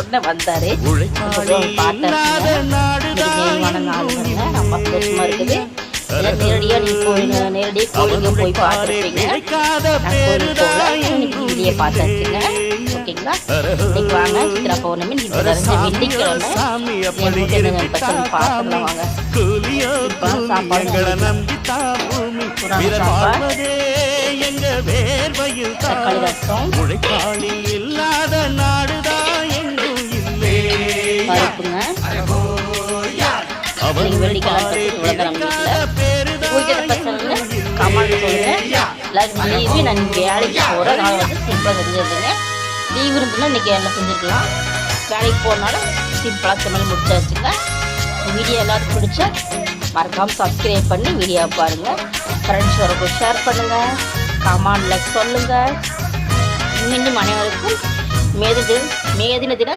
உடனே வந்தாரு. பார்த்தேன் நாளுங்க ரொம்ப சந்தோஷமா இருக்குது. நேரடியாக நீ நேரடியாக கோயிலுக்கு போய் பார்த்துருப்பீங்க. நான் கோயிலுக்கு போகல, இன்னைக்கு வீடியோ பார்த்தாச்சுங்க. ஓகேங்களா? இன்னைக்கு வாங்க சித்ரா பௌர்ணமி, இன்னைக்கு வெள்ளிக்கிழமை. என் பசங்க பார்த்துக்கலாம் வாங்க. இப்போ சாப்பாடு தக்காளி ரசம், பருப்புங்க. இன்னைக்கு வெள்ளிக்கிழமை இவ்வளோதான் நம்ம வீட்டில். பூஜை பசங்க கமெண்ட் சொல்லுங்க. எல்லாருக்கும் லீவு, நான் இன்றைக்கி வேலைக்கு போகிறேன். அதனால் வந்து சிம்பிளாக செஞ்சுருந்தேங்க. லீவ் இருந்துன்னா இன்றைக்கி என்ன செஞ்சுருக்கலாம். வேலைக்கு போகிறனால சிம்பிளாக சமையல் முடிச்சாச்சுங்க. வீடியோ எல்லாத்துக்கும் பிடிச்சா மறக்காமல் சப்ஸ்கிரைப் பண்ணி வீடியோ பாருங்கள். ஃப்ரெண்ட்ஸ் வரக்கும் ஷேர் பண்ணுங்கள், கமெண்டில் சொல்லுங்கள். இன்னும் அனைவருக்கும் மேதின தின